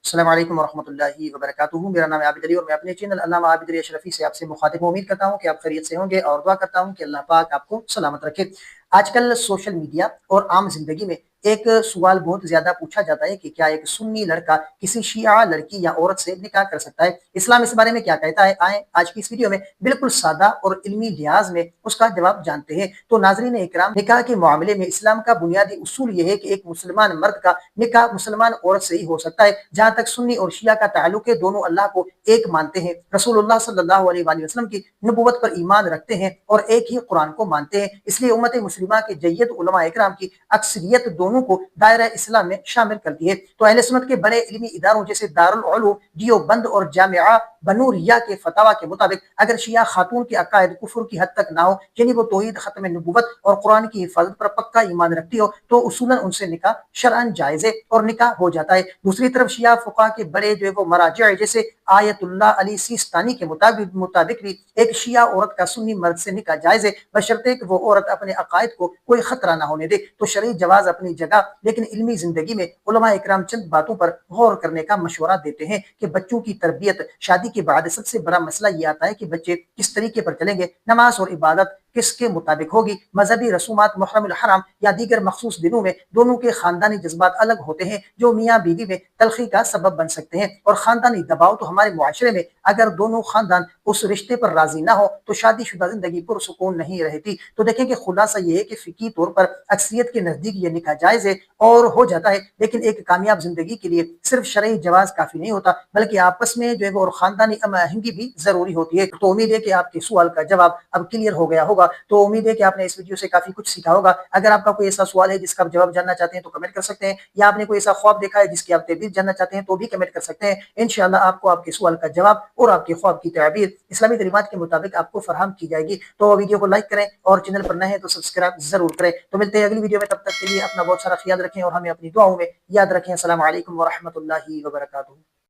السلام علیکم ورحمۃ اللہ وبرکاتہ۔ میرا نام ہے عابد علی اور میں اپنے چینل علامہ عابد علی اشرفی سے آپ سے مخاطب ہوں۔ امید کرتا ہوں کہ آپ خیریت سے ہوں گے اور دعا کرتا ہوں کہ اللہ پاک آپ کو سلامت رکھے۔ آج کل سوشل میڈیا اور عام زندگی میں ایک سوال بہت زیادہ پوچھا جاتا ہے کہ کیا ایک سنی لڑکا کسی شیعہ لڑکی یا عورت سے نکاح کر سکتا ہے؟ اسلام اس بارے میں کیا کہتا ہے؟ آئیں آج کی اس ویڈیو میں بالکل سادہ اور علمی لحاظ میں اس کا جواب جانتے ہیں۔ تو ناظرین اکرام، نکاح کے معاملے میں اسلام کا بنیادی اصول یہ ہے کہ ایک مسلمان مرد کا نکاح مسلمان عورت سے ہی ہو سکتا ہے۔ جہاں تک سنی اور شیعہ کا تعلق ہے، دونوں اللہ کو ایک مانتے ہیں، رسول اللہ صلی اللہ علیہ وآلہ وسلم کی نبوت پر ایمان رکھتے ہیں اور ایک ہی قرآن کو مانتے ہیں۔ اس لیے امت مسلمہ کے جید علماء اکرام کی اکثریت دونوں کو دائرہ اسلام میں شامل کرتی ہے۔ تو اہل سنت کے بڑے علمی اداروں جیسے دارالعلوم دیوبند اور جامعہ بنوریہ کے فتاوی کے مطابق اگر شیعہ خاتون کے عقائد کفر کی حد تک نہ ہو، یعنی وہ توحید، ختم نبوت اور قرآن کی حفاظت پر پکا ایمان رکھتی ہو، تو اصولاً ان سے نکاح شرعاً جائز ہے اور نکاح ہو جاتا ہے۔ دوسری طرف شیعہ فقہ کے بڑے جو ہے وہ مراجع جیسے آیت اللہ علی سیستانی کے مطابق بھی ایک شیعہ عورت کا سنی مرد سے نکاح جائز ہے، بشرطے کہ وہ عورت اپنے عقائد کو کوئی خطرہ نہ ہونے دے۔ تو شرعی جواز اپنی جگہ، لیکن علمی زندگی میں علماء اکرام چند باتوں پر غور کرنے کا مشورہ دیتے ہیں کہ بچوں کی تربیت، شادی کے بعد سب سے بڑا مسئلہ یہ آتا ہے کہ بچے کس طریقے پر چلیں گے، نماز اور عبادت کس کے مطابق ہوگی، مذہبی رسومات محرم الحرام یا دیگر مخصوص دنوں میں دونوں کے خاندانی جذبات الگ ہوتے ہیں جو میاں بیوی میں تلخی کا سبب بن سکتے ہیں، اور خاندانی دباؤ تو ہمارے معاشرے میں اگر دونوں خاندان اس رشتے پر راضی نہ ہو تو شادی شدہ زندگی پرسکون نہیں رہتی۔ تو دیکھیں کہ خلاصہ یہ ہے کہ فقہی طور پر اکثریت کے نزدیک یہ نکاح جائز ہے اور ہو جاتا ہے، لیکن ایک کامیاب زندگی کے لیے صرف شرعی جواز کافی نہیں ہوتا، بلکہ آپس میں جو ہے اور خاندانی ہم آہنگی بھی ضروری ہوتی ہے۔ تو امید ہے کہ آپ کے سوال کا جواب اب کلیئر ہو گیا ہوگا۔ تو امید ہے کہ آپ نے اس ویڈیو سے کافی کچھ سیکھا ہوگا۔ اگر آپ کا کوئی ایسا سوال ہے جس کا آپ جواب جاننا چاہتے ہیں تو کمنٹ کر سکتے ہیں، یا آپ نے کوئی ایسا خواب دیکھا ہے جس کی آپ تعبیر جاننا چاہتے ہیں تو بھی کمنٹ کر سکتے ہیں۔ انشاءاللہ آپ کو آپ کے سوال کا جواب اور آپ کے خواب کی تعبیر اسلامی تعلیمات کے مطابق آپ کو فراہم کی جائے گی۔ تو ویڈیو کو لائک کریں اور چینل پر نئے ہیں تو سبسکرائب ضرور کریں۔ تو ملتے ہیں اگلی ویڈیو میں، تب تک کے لیے اپنا بہت سارا خیال رکھیں اور ہمیں اپنی دعاؤں میں یاد رکھیں۔ السلام علیکم ورحمۃ اللہ وبرکاتہ۔